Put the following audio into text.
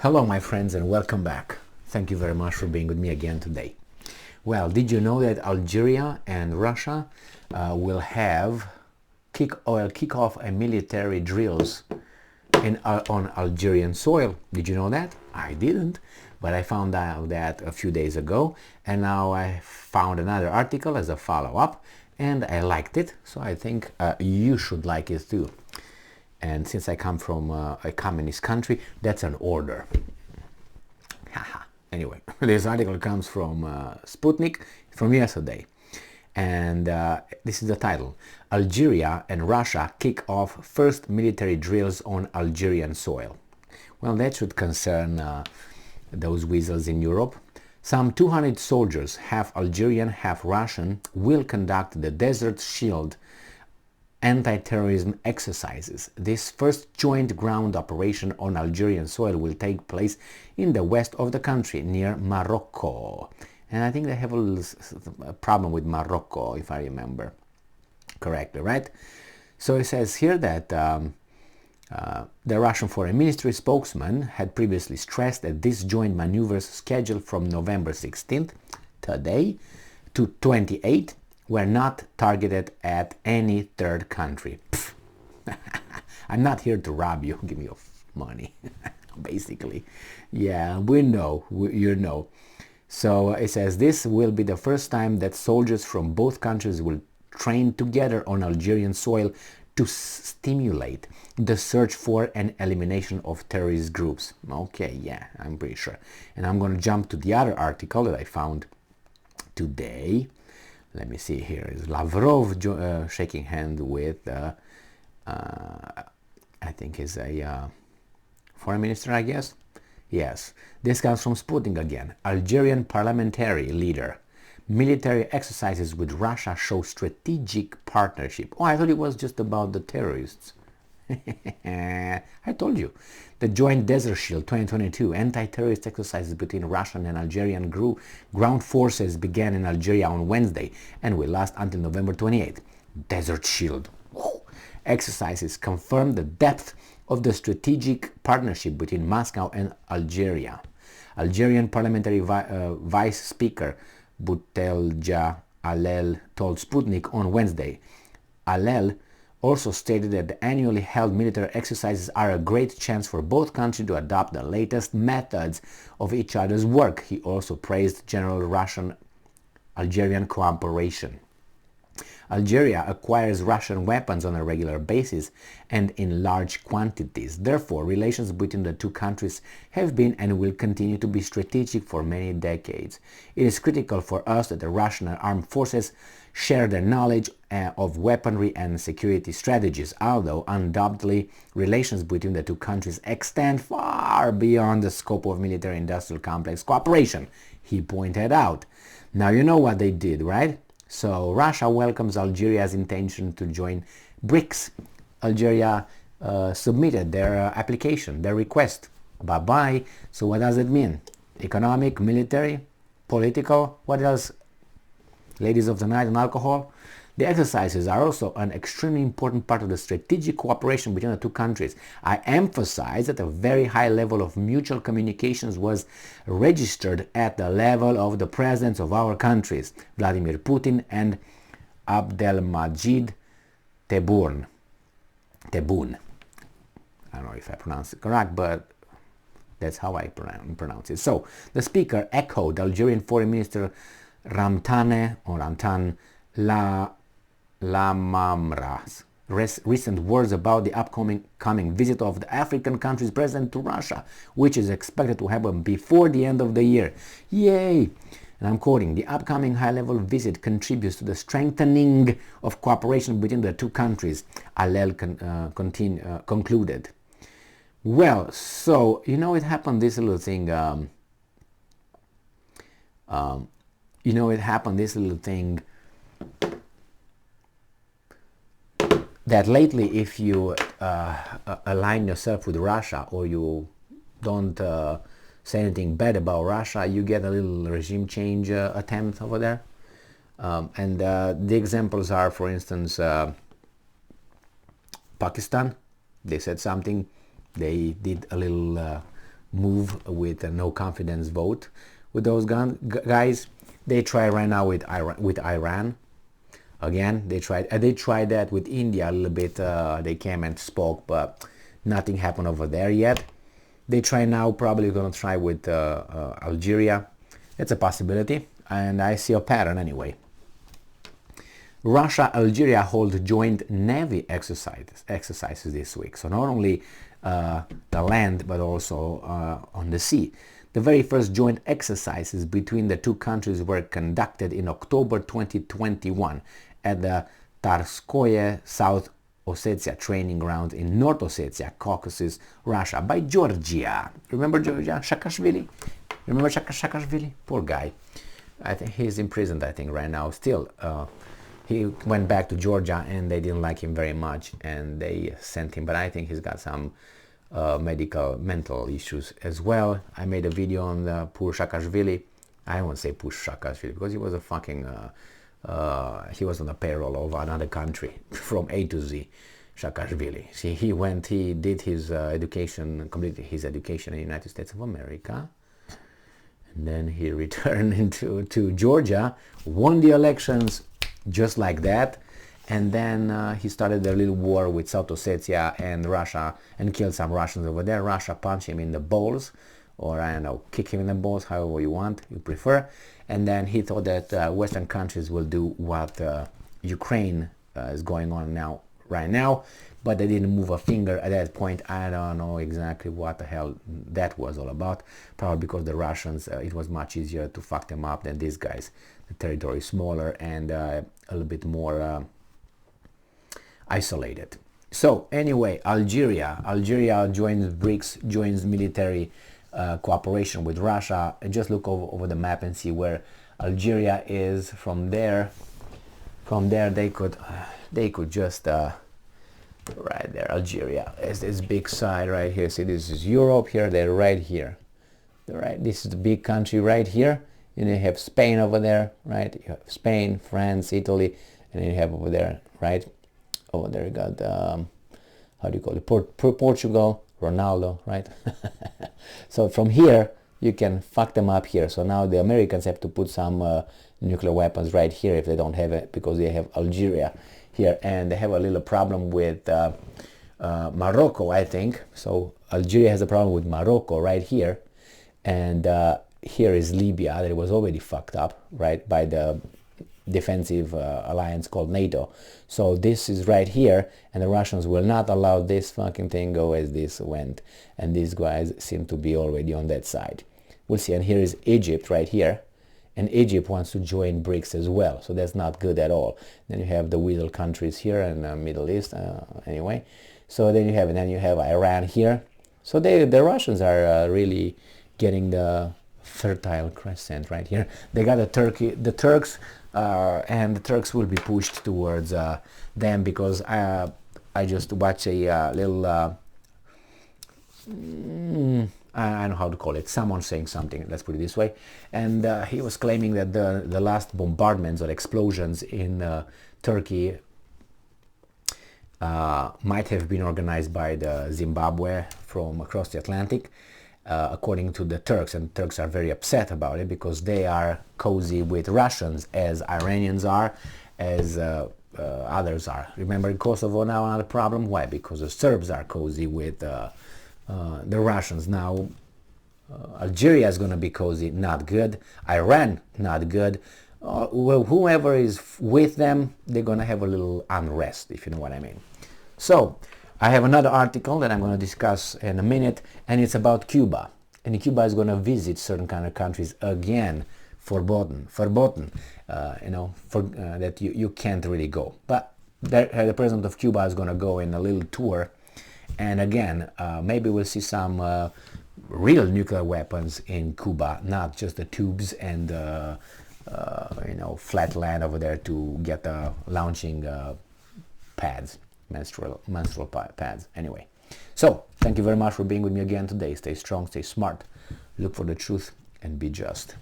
Hello my friends and welcome back. Thank you very much for being with me again today. Well, did you know that Algeria and Russia will kick off a military drills on Algerian soil? Did you know that? I didn't, but I found out that a few days ago, and now I found another article as a follow-up, and I liked it, so I think you should like it too. And since I come from a communist country, that's an order. Anyway, this article comes from Sputnik from yesterday. And this is the title. Algeria and Russia kick off first military drills on Algerian soil. Well, that should concern those weasels in Europe. Some 200 soldiers, half Algerian, half Russian, will conduct the Desert Shield anti-terrorism exercises. This first joint ground operation on Algerian soil will take place in the west of the country, near Morocco. And I think they have a problem with Morocco, if I remember correctly, right? So it says here that the Russian Foreign Ministry spokesman had previously stressed that these joint maneuvers scheduled from November 16th, today, to 28th, were not targeted at any third country. I'm not here to rob you. Give me your money, basically. Yeah, we know, you know. So it says this will be the first time that soldiers from both countries will train together on Algerian soil to stimulate the search for and elimination of terrorist groups. Okay, yeah, I'm pretty sure. And I'm going to jump to the other article that I found today. Let me see here. Is Lavrov shaking hand with, I think is a foreign minister, I guess? Yes. This comes from Sputnik again. Algerian parliamentary leader. Military exercises with Russia show strategic partnership. Oh, I thought it was just about the terrorists. I told you. The Joint Desert Shield 2022 anti-terrorist exercises between Russian and Algerian ground forces began in Algeria on Wednesday and will last until November 28th. Desert Shield. Whew. Exercises confirm the depth of the strategic partnership between Moscow and Algeria. Algerian parliamentary Vice Speaker Boutelja Alel told Sputnik on Wednesday. Alel also stated that the annually held military exercises are a great chance for both countries to adopt the latest methods of each other's work. He also praised general Russian-Algerian cooperation. Algeria acquires Russian weapons on a regular basis and in large quantities. Therefore, relations between the two countries have been and will continue to be strategic for many decades. It is critical for us that the Russian armed forces share their knowledge of weaponry and security strategies, although undoubtedly relations between the two countries extend far beyond the scope of military-industrial complex cooperation, he pointed out. Now you know what they did, right? So Russia welcomes Algeria's intention to join BRICS. Algeria submitted their application, their request. Bye-bye. So what does it mean? Economic, military, political, what else? Ladies of the night and alcohol. The exercises are also an extremely important part of the strategic cooperation between the two countries. I emphasize that a very high level of mutual communications was registered at the level of the presidents of our countries, Vladimir Putin and Abdelmajid Tebboune. I don't know if I pronounce it correct, but that's how I pronounce it. So, the speaker echoed Algerian Foreign Minister Ramtan Lamamra's recent words about the upcoming visit of the African country's president to Russia, which is expected to happen before the end of the year. Yay! And I'm quoting, the upcoming high-level visit contributes to the strengthening of cooperation between the two countries, Alel concluded. Well, so, you know, it happened this little thing, that lately if you align yourself with Russia or you don't say anything bad about Russia, you get a little regime change attempt over there. And the examples are, for instance, Pakistan. They said something, they did a little move with a no confidence vote with those guys. They try right now with Iran. Again, they tried that with India a little bit. They came and spoke, but nothing happened over there yet. They try now, probably going to try with Algeria. It's a possibility, and I see a pattern anyway. Russia, Algeria hold joint Navy exercises this week. So not only the land, but also on the sea. The very first joint exercises between the two countries were conducted in October 2021 at the Tarskoye, South Ossetia training ground in North Ossetia, Caucasus, Russia, by Georgia. Remember Georgia? Shakashvili? Remember Shakashvili? Poor guy. I think he's imprisoned, I think, right now. Still, he went back to Georgia and they didn't like him very much and they sent him. But I think he's got some mental issues as well. I made a video on the poor Shakashvili. I won't say poor Shakashvili because he was a fucking... he was on the payroll of another country from A to Z, Shakashvili. See, he did his completed his education in the United States of America, and then he returned to Georgia, won the elections just like that, and then he started a little war with South Ossetia and Russia and killed some Russians over there. Russia punched him in the balls, or I don't know, kick him in the balls, however you want, you prefer. And then he thought that Western countries will do what Ukraine is going on right now, but they didn't move a finger at that point. I don't know exactly what the hell that was all about. Probably because the Russians, it was much easier to fuck them up than these guys. The territory is smaller and a little bit more isolated. So anyway, Algeria joins BRICS, joins military cooperation with Russia. Just look over the map and see where Algeria is. From there they could just right there. Algeria is this big side right here. See, this is Europe here. They're right here. This is the big country right here. And you have Spain over there, right? You have Spain, France, Italy, and then you have over there, right? Over there you got how do you call it? Portugal, Ronaldo, right? So from here you can fuck them up here. So now the Americans have to put some nuclear weapons right here if they don't have it, because they have Algeria here, and they have a little problem with Morocco, I think. So Algeria has a problem with Morocco right here, and here is Libya that was already fucked up, right, by the defensive alliance called NATO. So this is right here, and the Russians will not allow this fucking thing go as this went, and these guys seem to be already on that side. We'll see. And here is Egypt right here, and Egypt wants to join BRICS as well, so that's not good at all. Then you have the little countries here in the Middle East, anyway. So then you have Iran here. So the Russians are really getting the Fertile Crescent right here. They got the Turks, and the Turks will be pushed towards them, because I just watched a little I don't know how to call it, someone saying something, let's put it this way, and he was claiming that the last bombardments or explosions in Turkey might have been organized by the Zimbabwe from across the Atlantic, according to the Turks, and Turks are very upset about it because they are cozy with Russians, as Iranians are, as others are. Remember in Kosovo now another problem? Why? Because the Serbs are cozy with the Russians. Now Algeria is going to be cozy, not good. Iran, not good. Well, whoever is with them, they're going to have a little unrest, if you know what I mean. So I have another article that I'm going to discuss in a minute, and it's about Cuba. And Cuba is going to visit certain kind of countries again, verboten, that you can't really go. But the president of Cuba is going to go in a little tour, and again, maybe we'll see some real nuclear weapons in Cuba, not just the tubes and flat land over there to get the launching pads. Menstrual pads. Anyway, so thank you very much for being with me again today. Stay strong, stay smart, look for the truth, and be just.